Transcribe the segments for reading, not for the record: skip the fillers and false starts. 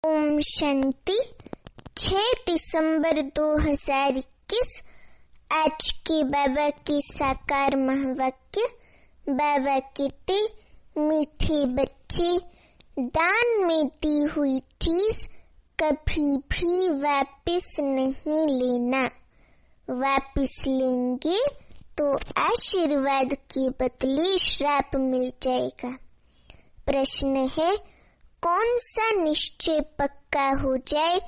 ओम शांति। 6 दिसंबर 2021 आज के बाबा के साकार महावाक्य। बाबा कहते, मीठे बच्चे, दान में दी हुई चीज कभी भी वापस नहीं लेना। वापस लेंगे तो आशीर्वाद के बदले श्राप मिल जाएगा। प्रश्न है, कौन सा निश्चय पक्का हो जाए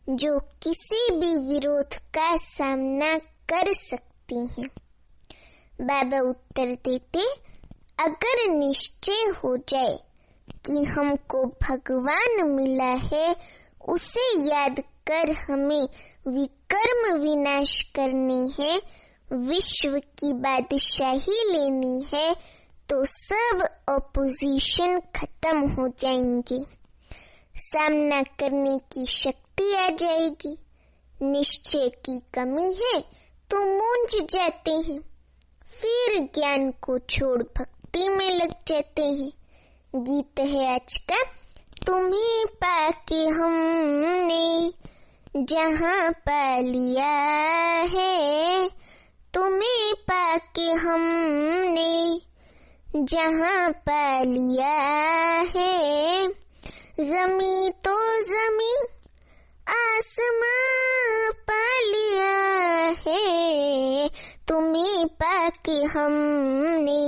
जो किसी भी विरोध का सामना कर सकती है? बाबा उत्तर देते, अगर निश्चय हो जाए कि हमको भगवान मिला है, उसे याद कर हमें विकर्म विनाश करने हैं, विश्व की बादशाही लेनी है, तो सब ऑपोजिशन खत्म हो जाएंगे, सामना करने की शक्ति आ जाएगी। निश्चय की कमी है तो मूंझ जाते हैं, फिर ज्ञान को छोड़ भक्ति में लग जाते हैं। गीत है आज का, तुम्हें पाके हमने जहाँ पा लिया है, तुम्हें पाके हमने जहाँ पा लिया है, ज़मीं तो ज़मीं आसमां पा लिया है, तुम्हें पाके हमने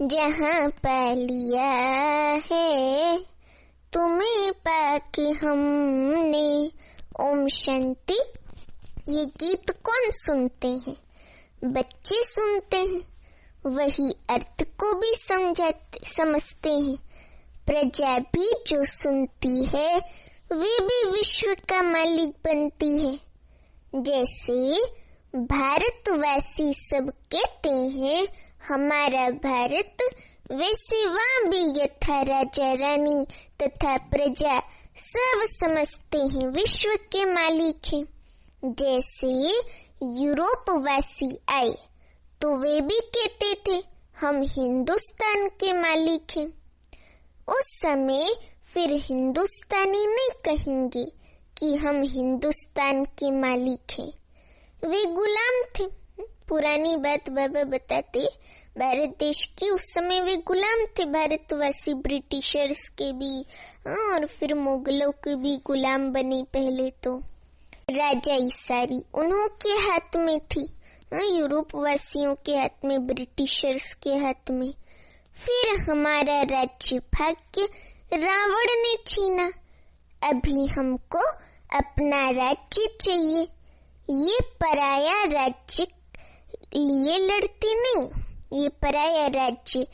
जहाँ पा लिया है, तुम्हें पाके हमने। ओम शांति। ये गीत कौन सुनते हैं? बच्चे सुनते हैं, वही अर्थ को भी समझते हैं। प्रजा भी जो सुनती है वे भी विश्व का मालिक बनती है। जैसे भारतवासी सब कहते हैं हमारा भारत, वैसे वहाँ भी यथा राजा रानी तथा प्रजा सब समझते हैं विश्व के मालिक हैं। जैसे यूरोप वासी आए तो वे भी कहते थे हम हिंदुस्तान के मालिक हैं। उस समय फिर हिंदुस्तानी नहीं कहेंगे कि हम हिंदुस्तान के मालिक हैं, वे गुलाम थे। पुरानी बात बाबा बताते, भारत देश के उस समय वे गुलाम थे। भारतवासी ब्रिटिशर्स के भी और फिर मुगलों के भी गुलाम बने। पहले तो राजाई सारी उन्हों के हाथ में थी, यूरोप वासियों के हाथ में, ब्रिटिशर्स के हाथ में। फिर हमारा राज्य भाग्य रावण ने छीना। अभी हमको अपना राज्य चाहिए। ये पराया राज्य लिए लड़ते नहीं। ये पराया राज्य,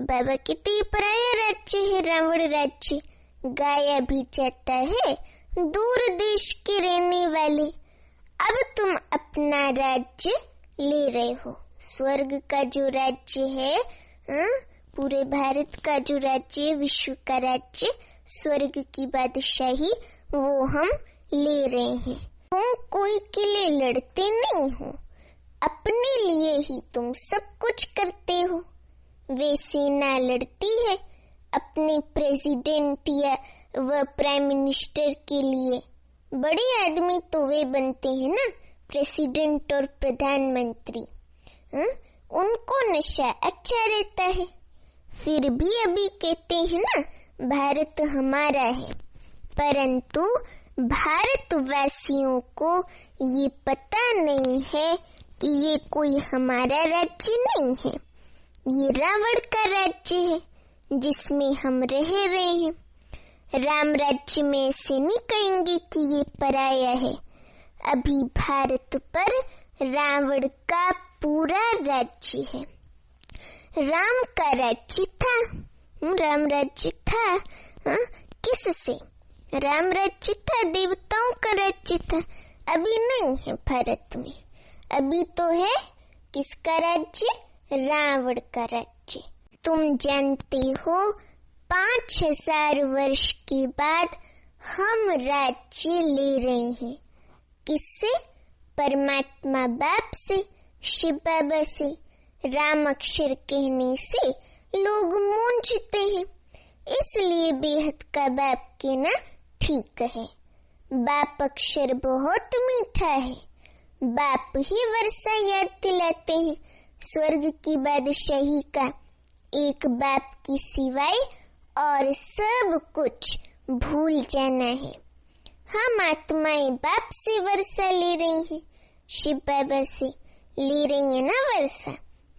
बाबा कहते ये पराया राज्य है, रावण राज्य। गाया भी जाता है दूर देश के रहने वाले। अब तुम अपना राज्य ले रहे हो। स्वर्ग का जो राज्य है, पूरे भारत का जो राज्य है, विश्व का राज्य, स्वर्ग की बादशाही, वो हम ले रहे हैं। तुम कोई के लिए लड़ते नहीं हो, अपने लिए ही तुम सब कुछ करते हो। वे सेना लड़ती है अपने प्रेसिडेंट या व प्राइम मिनिस्टर के लिए। बड़े आदमी तो वे बनते हैं ना, प्रेसिडेंट और प्रधानमंत्री। उनको नशा अच्छा रहता है। फिर भी अभी कहते हैं ना भारत हमारा है, परंतु भारतवासियों को ये पता नहीं है कि ये कोई हमारा राज्य नहीं है, ये रावण का राज्य है जिसमें हम रह रहे हैं। राम राज्य में ऐसे नहीं कहेंगे कि ये पराया है। अभी भारत पर रावण का पूरा राज्य है। राम का राज्य था, राम राज्य था। किससे? राम राज्य था, देवताओं का राज्य था। अभी नहीं है भारत में। अभी तो है किसका राज्य? रावण का राज्य। तुम जानते हो 5000 वर्ष के बाद हम राज्य ले रहे हैं। किससे? परमात्मा बाप से, शिव बाबा से। राम अक्षर कहने से लोग मूंझते हैं, इसलिए बेहद का बाप के ना ठीक है, बाप अक्षर बहुत मीठा है। बाप ही वर्षा याद दिलाते हैं स्वर्ग की बादशाही का। एक बाप की सिवाय और सब कुछ भूल जाना है। हम आत्माएं बाप से वर्षा ले रही हैं, शिव बाबा से ले रही है ना वर्षा।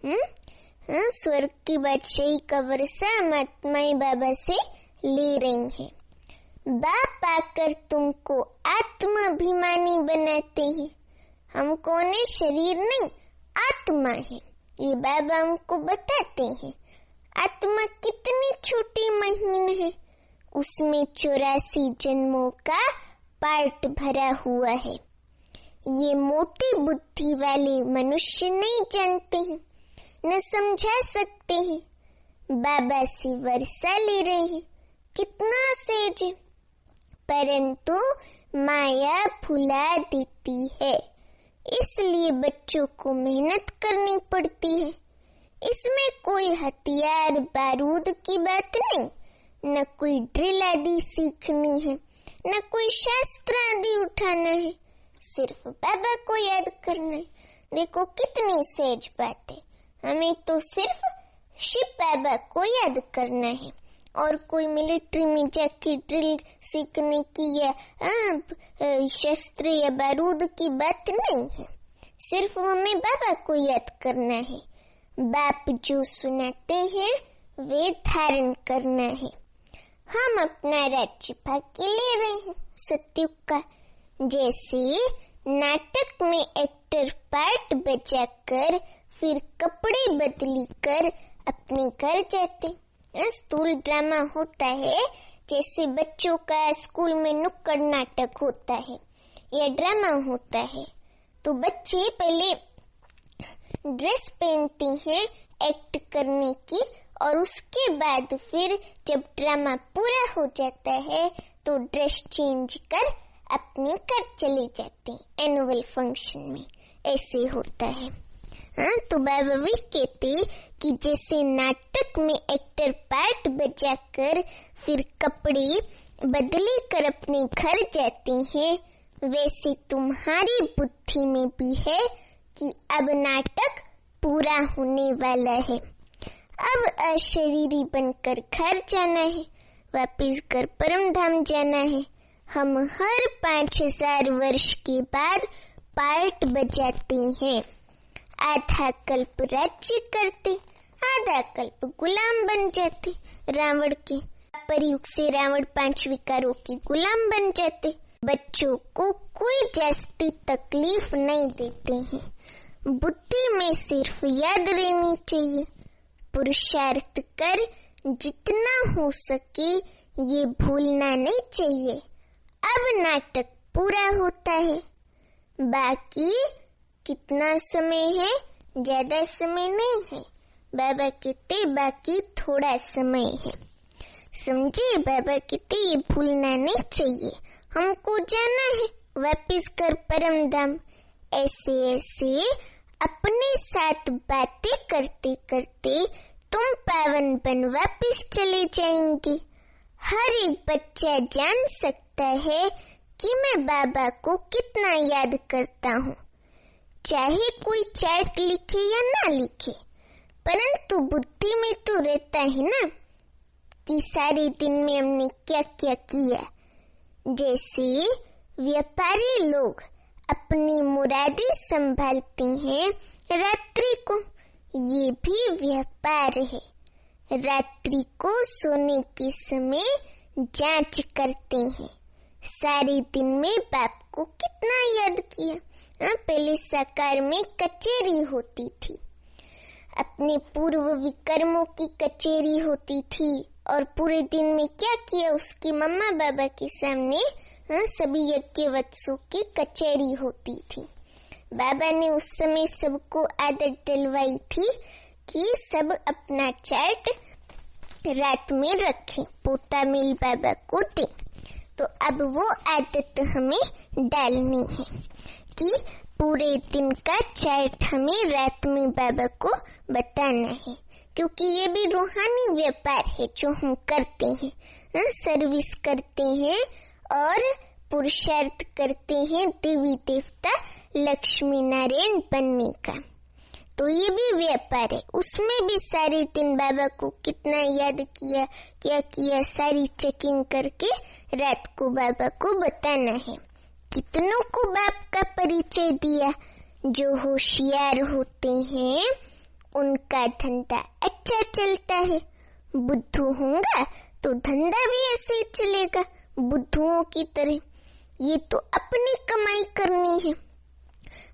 हाँ, स्वर्ग की बादशाही का वर्षा हम आत्माएं बाबा से ले रही हैं। बाप आकर तुमको आत्माभिमानी बनाते हैं। हम कौन है? शरीर नहीं, आत्मा है। ये बाबा हमको बताते हैं आत्मा कितनी छोटी महीन है, उसमें 84 जन्मों का पार्ट भरा हुआ है। ये मोटी बुद्धि वाले मनुष्य नहीं जानते हैं, न समझा सकते हैं। बाबा से वर्षा ले रहे हैं, कितना सहज है, परंतु माया भुला देती है। इसलिए बच्चों को मेहनत करनी पड़ती है। इसमें कोई हथियार बारूद की बात नहीं, न कोई ड्रिल आदि सीखनी है, न कोई शास्त्र आदि उठाना है, सिर्फ बाबा को याद करना है। देखो कितनी सहज बात है। हमें तो सिर्फ शिव बाबा को याद करना है, और कोई मिलिट्री में जाके ड्रिल सीखने की या शस्त्र या बारूद की बात नहीं है। सिर्फ हमें बाबा को याद करना है। बाप जो सुनाते हैं वे धारण करना है। हम अपना राज्य भाग्य ले रहे हैं सत्युग का। जैसे नाटक में एक्टर पार्ट बजाकर फिर कपड़े बदली कर अपने घर जाते। स्थूल ड्रामा होता है, जैसे बच्चों का स्कूल में नुक्कड़ नाटक होता है या ड्रामा होता है, तो बच्चे पहले ड्रेस पहनते हैं एक्ट करने की, और उसके बाद फिर जब ड्रामा पूरा हो जाता है तो ड्रेस चेंज कर अपने घर चले जाते हैं एनुअल फंक्शन में। ऐसे होता है। हाँ, तो बाबा भी कहते कि जैसे नाटक में एक्टर पार्ट बजाकर फिर कपड़े बदले कर अपने घर जाते हैं, वैसे तुम्हारी बुद्धि में भी है कि अब नाटक पूरा होने वाला है। अब अशरीरी बनकर घर जाना है, वापिस घर परम धाम जाना है। हम हर 5000 वर्ष के बाद पार्ट बजाते हैं। आधा कल्प राज्य करते, आधा कल्प गुलाम बन जाते रावण के। परयुग से रावण 5 विकारों के गुलाम बन जाते। बच्चों को कोई जास्ती तकलीफ नहीं देते हैं। बुद्धि में सिर्फ याद रहनी चाहिए। पुरुषार्थ कर जितना हो सके ये भूलना नहीं चाहिए। अब नाटक पूरा होता है। बाकी कितना समय है? ज्यादा समय नहीं है। बाबा कहते बाकी थोड़ा समय है। समझे? बाबा कहते ये भूलना नहीं चाहिए। हमको जाना है वापिस कर परम धाम। ऐसे ऐसे अपने साथ बातें करते करते तुम पावन बन वापिस चले जाएंगे। हर एक बच्चा जान सकता है कि मैं बाबा को कितना याद करता हूँ। चाहे कोई चैट लिखे या ना लिखे, परंतु बुद्धि में तो रहता है ना कि सारे दिन में हमने क्या क्या किया। जैसे व्यापारी लोग अपनी मुरादें संभालते हैं रात्रि को, ये भी व्यापार है। रात्रि को सोने के समय जांच करते हैं सारे दिन में बाप को कितना याद किया। पहले साकार में कचेरी होती थी, अपने पूर्व विकर्मों की कचेरी होती थी, और पूरे दिन में क्या किया उसकी मम्मा बाबा के सामने सभी यज्ञवत्सों की कचेरी होती थी। बाबा ने उस समय सबको आदत डलवाई थी कि सब अपना चार्ट रात में रखें, पोता मिल बाबा को दे। तो अब वो आदत हमें डालनी है कि पूरे दिन का चार्ट हमें रात में बाबा को बताना है, क्योंकि ये भी रूहानी व्यापार है जो हम करते हैं। सर्विस करते हैं और पुरुषार्थ करते हैं देवी देवता लक्ष्मी नारायण बनने का। तो ये भी व्यापार है, उसमें भी सारे दिन बाबा को कितना याद किया, क्या किया, सारी चेकिंग करके रात को बाबा को बताना है। कितनों को बाप का परिचय दिया। जो होशियार होते हैं उनका धंधा अच्छा चलता है। बुद्धू होगा तो धंधा भी ऐसे ही चलेगा बुद्धुओं की तरह। ये तो अपनी कमाई करनी है।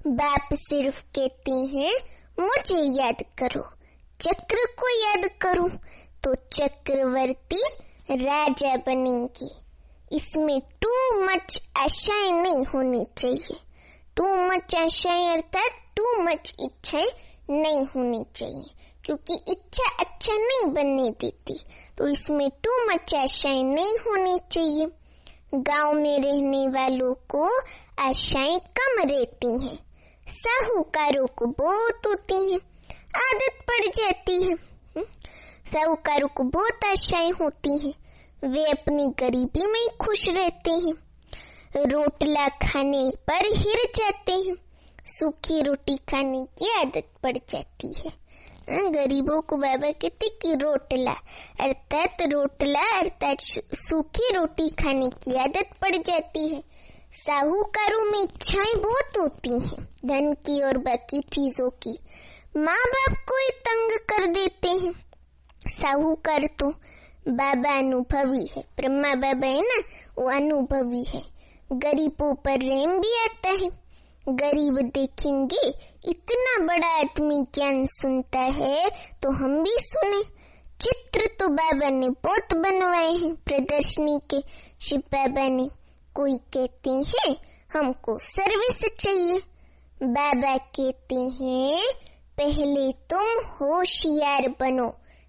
बाप सिर्फ कहते हैं मुझे याद करो, चक्र को याद करो तो चक्रवर्ती राजा बनेंगे। इसमें टू मच आशाएं नहीं होनी चाहिए। टू मच आशाएं अर्थात टू मच इच्छाएं नहीं होनी चाहिए, क्योंकि इच्छा अच्छा नहीं बनने देती। तो इसमें टू मच आशाएं नहीं होनी चाहिए। गांव में रहने वालों को आशाएं कम रहती हैं, साहूकारों को बहुत होती हैं, आदत पड़ जाती है। साहूकारों को बहुत आशाएं होती हैं, वे अपनी गरीबी में ही खुश रहते हैं। रोटला खाने पर हिर जाते हैं, सूखी रोटी खाने की आदत पड़ जाती है। गरीबों को बाबा कहते कि रोटला अर्थात सूखी रोटी खाने की आदत पड़ जाती है। साहूकारों में इच्छाएं बहुत होती हैं, धन की और बाकी चीजों की। माँ बाप को ही तंग कर देते हैं। साहूकार तो बाबा अनुभवी है, ब्रह्मा बाबा है ना, वो अनुभवी है। गरीबों पर रहम भी आता है। गरीब देखेंगे इतना बड़ा आदमी ज्ञान सुनता है तो हम भी सुने। चित्र तो बाबा ने बहुत बनवाए हैं प्रदर्शनी के, शिव बाबा ने। कोई कहते हैं हमको सर्विस चाहिए, बाबा कहते हैं पहले तुम होशियार बनो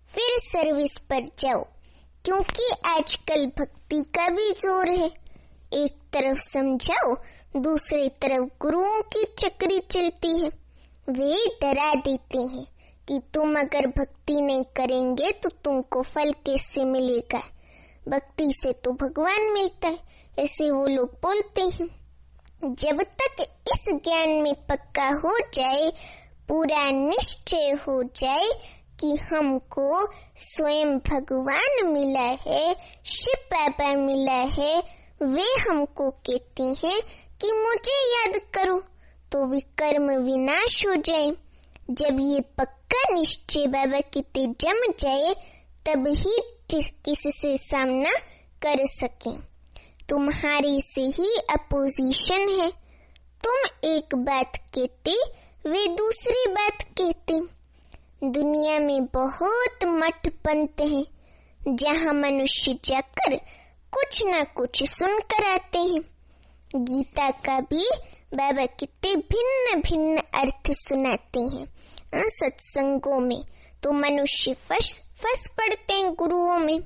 फिर सर्विस पर जाओ, क्योंकि आजकल भक्ति का भी जोर है। एक तरफ समझाओ, दूसरी तरफ गुरुओं की चक्री चलती है। वे डरा देते हैं कि तुम अगर भक्ति नहीं करेंगे तो तुमको फल कैसे मिलेगा, भक्ति से तो भगवान मिलता है, ऐसे वो लोग बोलते हैं। जब तक इस ज्ञान में पक्का हो जाए, पूरा निश्चय हो जाए कि हमको स्वयं भगवान मिला है, शिव बाबा मिला है, वे हमको कहते हैं कि मुझे याद करो, तो विकर्म विनाश हो जाए। जब ये पक्का निश्चय बाबा कहते जम जाए, तब ही किससे सामना कर सके। तुम्हारी से ही अपोजिशन है। तुम एक बात कहते, वे दूसरी बात कहते। दुनिया में बहुत मठ पंथ हैं, जहाँ मनुष्य जाकर कुछ न कुछ सुनकर आते हैं। गीता का भी बाबा कितने भिन्न भिन्न अर्थ सुनाते हैं। सत्संगों में तो मनुष्य फंस पड़ते हैं गुरुओं में।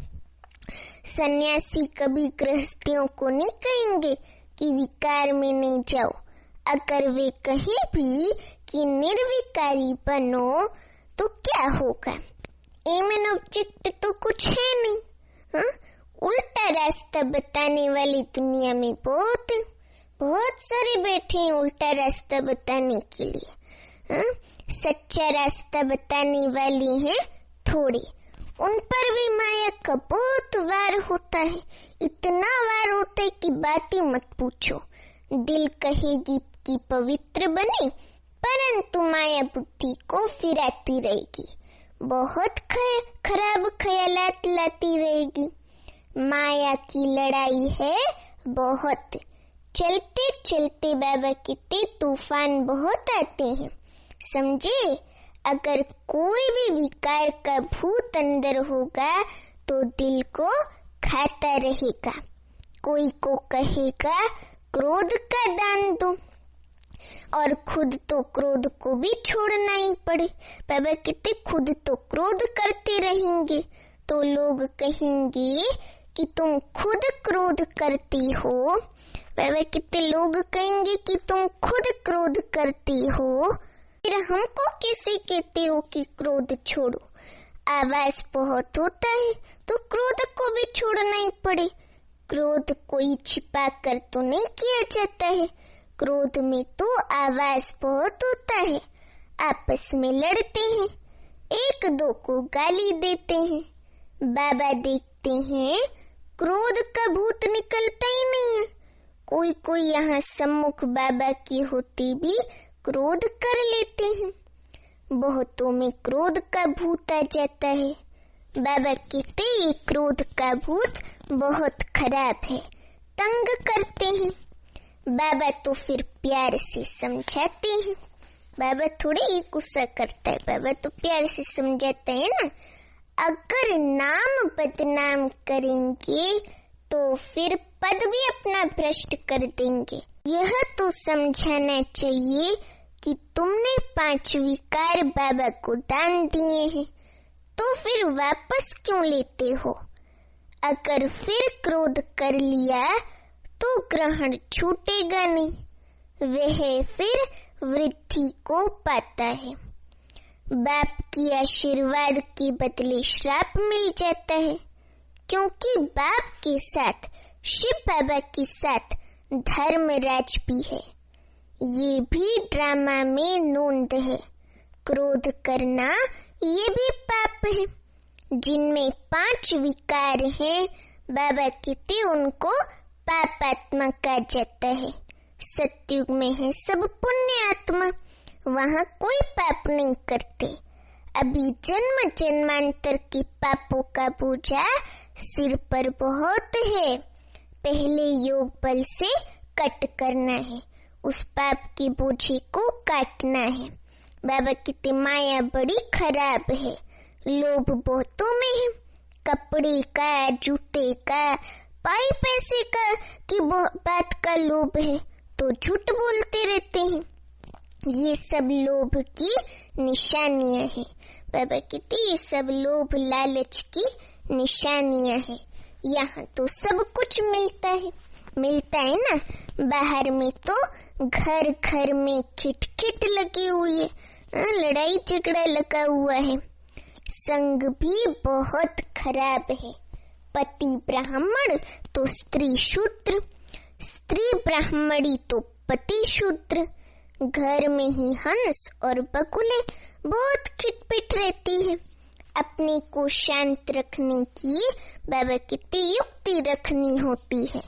सन्यासी कभी गृहस्थियों को नहीं कहेंगे कि विकार में नहीं जाओ। अगर वे कहें भी कि निर्विकारी बनो तो क्या होगा? एम एंड ऑब्जेक्ट तो कुछ है नहीं। उल्टा रास्ता बताने वाली दुनिया में बहुत सारे बैठे हैं उल्टा रास्ता बताने के लिए। सच्चा रास्ता बताने वाली हैं थोड़े, उन पर भी माया का बहुत वार होता है। इतना वार होता है कि बात ही मत पूछो। दिल कहेगी कि पवित्र बने, परंतु माया बुद्धि को फिराती रहेगी, बहुत खराब ख्यालात लाती रहेगी। माया की लड़ाई है बहुत। चलते चलते बाबा कहते तूफान बहुत आते हैं, समझे। अगर कोई भी विकार का भूत अंदर होगा तो दिल को खाता रहेगा। कोई को कहेगा क्रोध का दान दो, और खुद तो क्रोध को भी छोड़ना ही पड़े। बाबा कहते खुद तो क्रोध करते रहेंगे तो लोग कहेंगे कि तुम खुद क्रोध करती हो। बाबा कहते लोग कहेंगे कि तुम खुद क्रोध करती हो, फिर हमको कैसे कहते हो कि क्रोध छोड़ो। आवाज बहुत होता है तो क्रोध को भी छोड़ना ही पड़े। क्रोध कोई छिपा कर तो नहीं किया जाता है। क्रोध में तो आवाज बहुत होता है। आपस में लड़ते हैं, एक दो को गाली देते हैं। बाबा देखते हैं क्रोध का भूत निकलता ही नहीं है। कोई कोई यहाँ सम्मुख बाबा की होती भी क्रोध कर लेते हैं। बहुतों में क्रोध का भूत आ जाता है। बाबा कहते ये क्रोध का भूत बहुत खराब है, तंग करते हैं। बाबा तो फिर प्यार से समझाते हैं। बाबा थोड़े ही गुस्सा करता है, बाबा तो प्यार से समझाता है ना। अगर नाम बदनाम करेंगे तो फिर पद भी अपना भ्रष्ट कर देंगे। यह तो समझाना चाहिए कि तुमने 5 विकार बाबा को दान दिए हैं, तो फिर वापस क्यों लेते हो? अगर फिर क्रोध कर लिया तो ग्रहण छूटेगा नहीं, वह फिर वृद्धि को पाता है। बाप की आशीर्वाद के बदले श्राप मिल जाता है, क्योंकि बाप के साथ शिव बाबा के साथ धर्मराज भी है। ये भी ड्रामा में नोंद है। क्रोध करना ये भी पाप है। जिनमें 5 विकार हैं, बाबा कहते उनको पापात्मा कहा जाता है। सतयुग में है सब पुण्य आत्मा, वहाँ कोई पाप नहीं करते। अभी जन्म जन्मांतर के पापों का बोझा सिर पर बहुत है। पहले योग बल से कट करना है, उस पाप के बोझे को काटना है। बाबा कहते माया बड़ी खराब है, लोभ बहुतों में है। कपड़े का, जूते का, पाई पैसे का की बात का लोभ है तो झूठ बोलते रहते हैं। ये सब लोभ की निशानियां हैं। बाबा कहते ये सब लोभ लालच की निशानियां हैं। यहाँ तो सब कुछ मिलता है ना। बाहर में तो घर घर में खिटखिट लगी हुई है, लड़ाई झगड़ा लगा हुआ है। संग भी बहुत खराब है। पति ब्राह्मण तो स्त्री शूद्र, स्त्री ब्राह्मणी तो पति शूद्र। घर में ही हंस और बगुले बहुत खिटपिट रहती है। अपने को शांत रखने की बाबा की युक्ति रखनी होती है।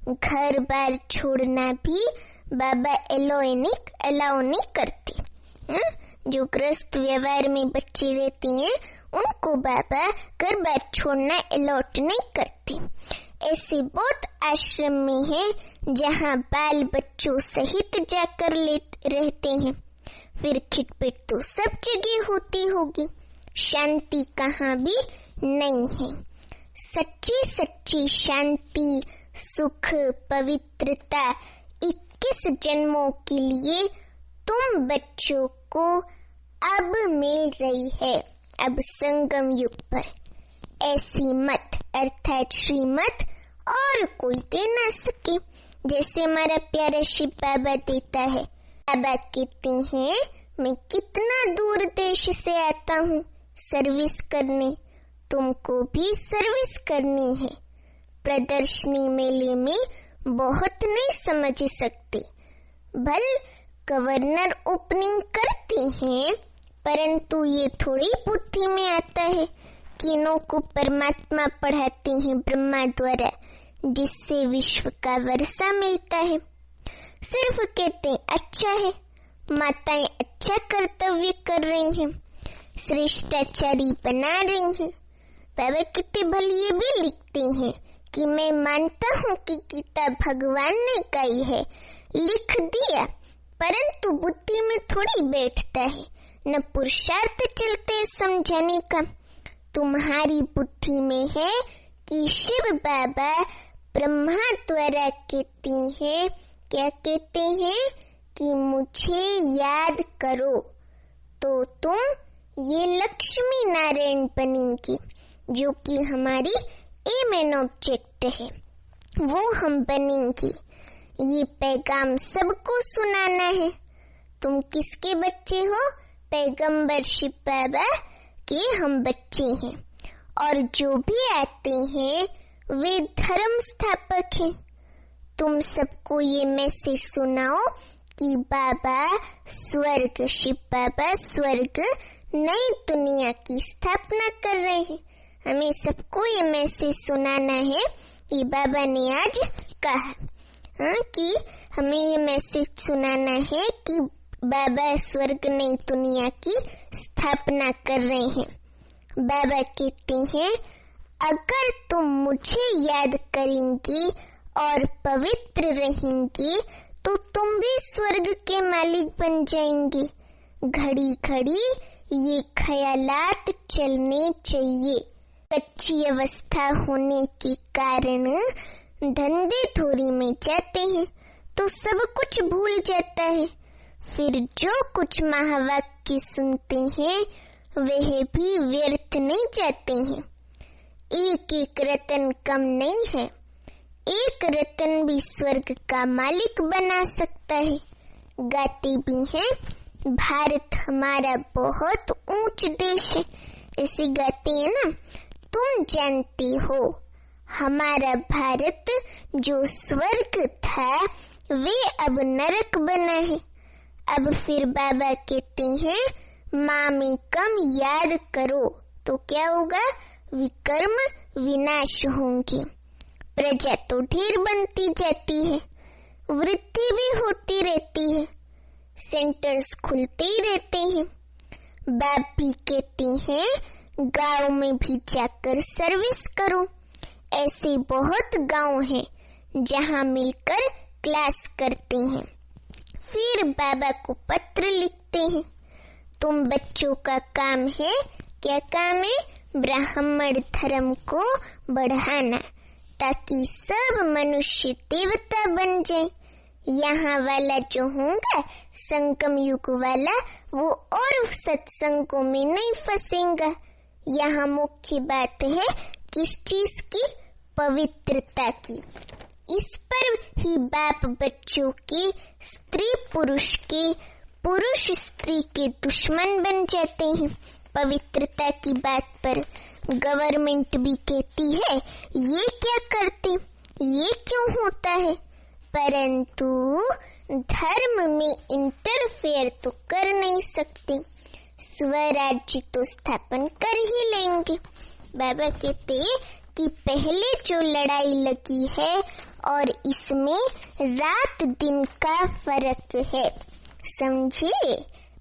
घर बार छोड़ना भी बाबा अलाउ नहीं करते। जो ग्रस्त व्यवहार में बच्चे रहते हैं उनको बाबा घर बार छोड़ना अलाउड नहीं करते। ऐसे बहुत आश्रम में है जहाँ बाल बच्चों सहित जाकर रहते हैं। फिर खिटपिट तो सब जगह होती होगी, शांति कहाँ भी नहीं है। सच्ची शांति, सुख, पवित्रता 21 जन्मों के लिए तुम बच्चों को अब मिल रही है। अब संगम युग पर ऐसी मत अर्थात श्रीमत और कोई दे न सके, जैसे हमारा प्यारा शिव बाबा देता है। बाबा कहते हैं मैं कितना दूर देश से आता हूँ सर्विस करने, तुमको भी सर्विस करनी है। प्रदर्शनी मेले में बहुत नहीं समझ सकते, भल गवर्नर ओपनिंग करते हैं, परंतु ये थोड़ी बुद्धि में आता है किनों को परमात्मा पढ़ाते हैं ब्रह्मा द्वारा, जिससे विश्व का वर्षा मिलता है। सिर्फ कहते हैं अच्छा है, माताएं अच्छा कर्तव्य कर रही हैं, श्रेष्ठाचारी बना रही हैं। बाबा कितने भले ये भी लिखते हैं कि मैं मानता हूँ कि गीता भगवान ने गाई है, लिख दिया, परंतु बुद्धि में थोड़ी बैठता है, न पुरुषार्थ चलते है समझाने का। तुम्हारी बुद्धि में है कि शिव बाबा ब्रह्मा द्वारा कहते हैं, क्या कहते हैं कि मुझे याद करो तो तुम ये लक्ष्मी नारायण बनेंगे, जो कि हमारी एम एंड ऑब्जेक्ट है, वो हम बनेंगे। ये पैगाम सबको सुनाना है। तुम किसके बच्चे हो? पैगंबर शिव बाबा के हम बच्चे हैं। और जो भी आते हैं वे धर्म स्थापक हैं। तुम सबको ये मैसेज सुनाओ कि बाबा स्वर्ग, शिव बाबा स्वर्ग नई दुनिया की स्थापना कर रहे हैं। हमें सबको ये मैसेज सुनाना है। ये बाबा ने आज कहा कि हमें ये मैसेज सुनाना है कि बाबा स्वर्ग नई दुनिया की स्थापना कर रहे हैं। बाबा कहते हैं, अगर तुम मुझे याद करेंगी और पवित्र रहेंगी तो तुम भी स्वर्ग के मालिक बन जाएंगे। घड़ी घड़ी ये ख्यालात चलने चाहिए। कच्ची अवस्था होने के कारण धंधे थोड़ी में जाते हैं तो सब कुछ भूल जाता है। फिर जो कुछ महावाक्य सुनते हैं वह भी व्यर्थ नहीं जाते हैं। एक एक रतन कम नहीं है। एक रतन भी स्वर्ग का मालिक बना सकता है। गाते भी हैं, भारत हमारा बहुत ऊंच देश है। ऐसे गाते हैं ना। तुम जानते हो हमारा भारत जो स्वर्ग था वे अब नरक बना है। अब फिर बाबा कहते हैं, मामी कम याद करो तो क्या होगा? विकर्म विनाश होंगे। प्रजा तो ढेर बनती जाती है, वृद्धि भी होती रहती है, सेंटर्स खुलते ही रहते हैं। बाप भी कहते हैं, गांव में भी जाकर सर्विस करो। ऐसे बहुत गांव हैं जहां मिलकर क्लास करते हैं। फिर बाबा को पत्र लिखते हैं। तुम बच्चों का काम है, क्या काम है? ब्राह्मण धर्म को बढ़ाना, ताकि सब मनुष्य देवता बन जाए। यहाँ वाला जो होगा संगम युग वाला, वो और सत्संगों में नहीं फंसेगा। यहाँ मुख्य बात है किस चीज की? पवित्रता की। इस पर ही बाप बच्चों के, स्त्री पुरुष के, पुरुष स्त्री के दुश्मन बन जाते हैं। पवित्रता की बात पर गवर्नमेंट भी कहती है ये क्या करते, ये क्यों होता है, परंतु धर्म में इंटरफेयर तो कर नहीं सकते। स्वराज्य तो स्थापन कर ही लेंगे। बाबा कहते कि पहले जो लड़ाई लगी है और इसमें रात दिन का फर्क है, समझे?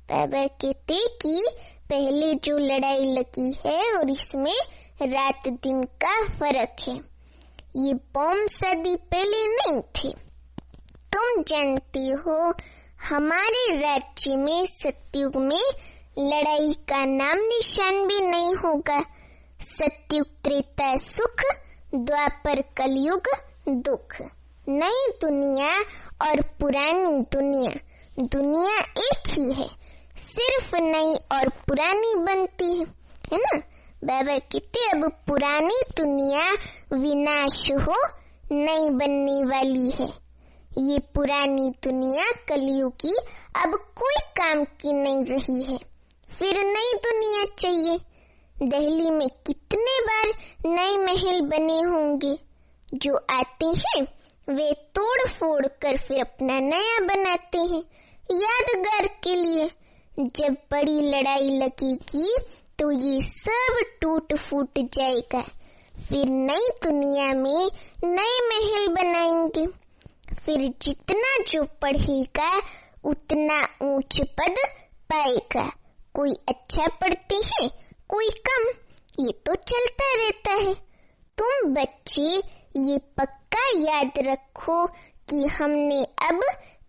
बाबा कहते कि पहले जो लड़ाई लगी है और इसमें रात दिन का फर्क है। ये बॉम्ब सदी पहले नहीं थे। तुम जानते हो हमारे राज्य में सतयुग में लड़ाई का नाम निशान भी नहीं होगा। सतयुग त्रेता सुख, द्वापर कलयुग दुख। नई दुनिया और पुरानी दुनिया, दुनिया एक ही है, सिर्फ नई और पुरानी बनती है ना। बाबा कहते अब पुरानी दुनिया विनाश हो, नई बनने वाली है। ये पुरानी दुनिया कलयुगी अब कोई काम की नहीं रही है, फिर नई दुनिया चाहिए। दिल्ली में कितने बार नए महल बने होंगे। जो आते हैं वे तोड़ फोड़ कर फिर अपना नया बनाते हैं यादगार के लिए। जब बड़ी लड़ाई लगेगी तो ये सब टूट फूट जाएगा। फिर नई दुनिया में नए महल बनाएंगे। फिर जितना जो पढ़ेगा उतना ऊंच पद पाएगा। कोई अच्छा पढ़ते हैं, कोई कम, ये तो चलता रहता है। तुम बच्चे ये पक्का याद रखो कि हमने अब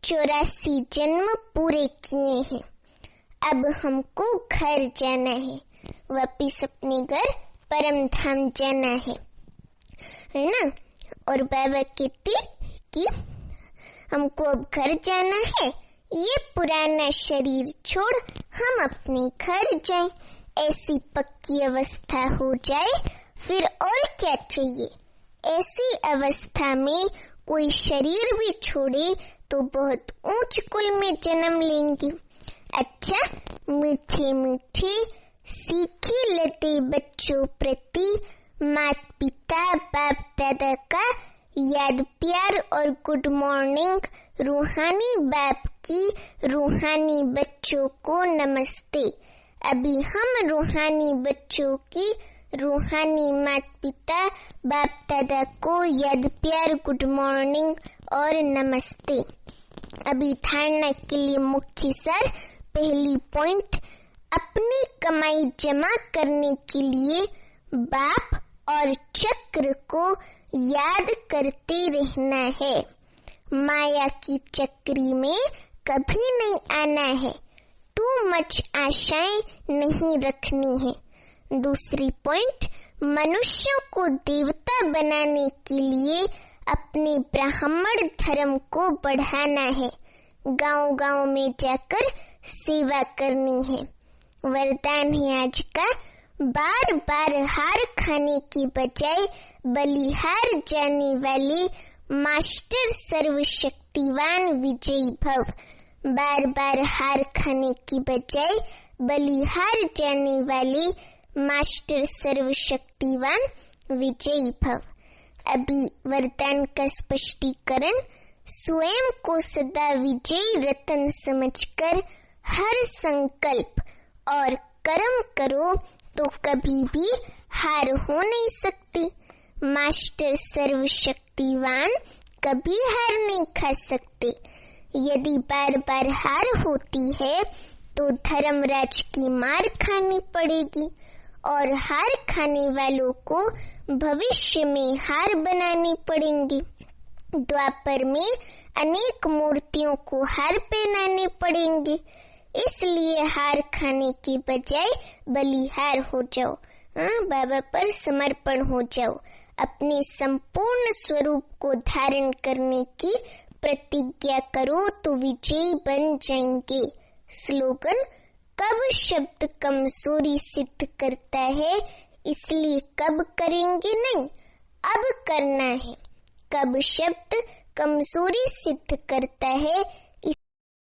84 जन्म पूरे किए हैं। अब हमको घर जाना है, वापिस अपने घर परम धाम जाना है ना। और बाबा कहते कि हमको अब घर जाना है, ये पुराना शरीर छोड़ हम अपने घर जाएं। ऐसी पक्की अवस्था हो जाए, फिर और क्या चाहिए। ऐसी अवस्था में कोई शरीर भी छोड़े तो बहुत ऊंच कुल में जन्म लेंगे। अच्छा, मीठे मीठे सीखे लते बच्चों प्रति माता पिता बाप दादा का याद प्यार और गुड मॉर्निंग। रूहानी बाप की रूहानी बच्चों को नमस्ते। अभी हम रूहानी बच्चों की रूहानी माता पिता बाप दादा को याद प्यार गुड मॉर्निंग और नमस्ते। अभी धारणा के लिए मुख्य सार। पहली पॉइंट, अपनी कमाई जमा करने के लिए बाप और चक्र को याद करते रहना है। माया की चक्री में कभी नहीं आना है। टू मच आशाएं नहीं रखनी है। दूसरी पॉइंट, मनुष्यों को देवता बनाने के लिए अपने ब्राह्मण धर्म को बढ़ाना है। गांव-गांव में जाकर सेवा करनी है। वरदान है आज का, बार बार हार खाने की बजाय बलिहार जाने वाले मास्टर सर्वशक्तिवान विजयी भव। बार बार हार खाने की बजाय बलिहार जाने वाले मास्टर सर्वशक्तिवान विजयी भव। अभी वरदान का स्पष्टीकरण। स्वयं को सदा विजयी रतन समझकर हर संकल्प और कर्म करो तो कभी भी हार हो नहीं सकती। मास्टर सर्वशक्तिवान कभी हार नहीं खा सकते। यदि बार बार हार होती है तो धर्मराज की मार खानी पड़ेगी और हार खाने वालों को भविष्य में हार बनानी पड़ेंगी। द्वापर में अनेक मूर्तियों को हार पहनाने पड़ेंगे। इसलिए हार खाने की बजाय बलिहार हो जाओ। बाबा पर समर्पण हो जाओ। अपने संपूर्ण स्वरूप को धारण करने की प्रतिज्ञा करो तो विजयी बन जाएंगे। स्लोगन, कब शब्द कमजोरी सिद्ध करता है, इसलिए कब करेंगे नहीं, अब करना है। कब शब्द कमजोरी सिद्ध करता है,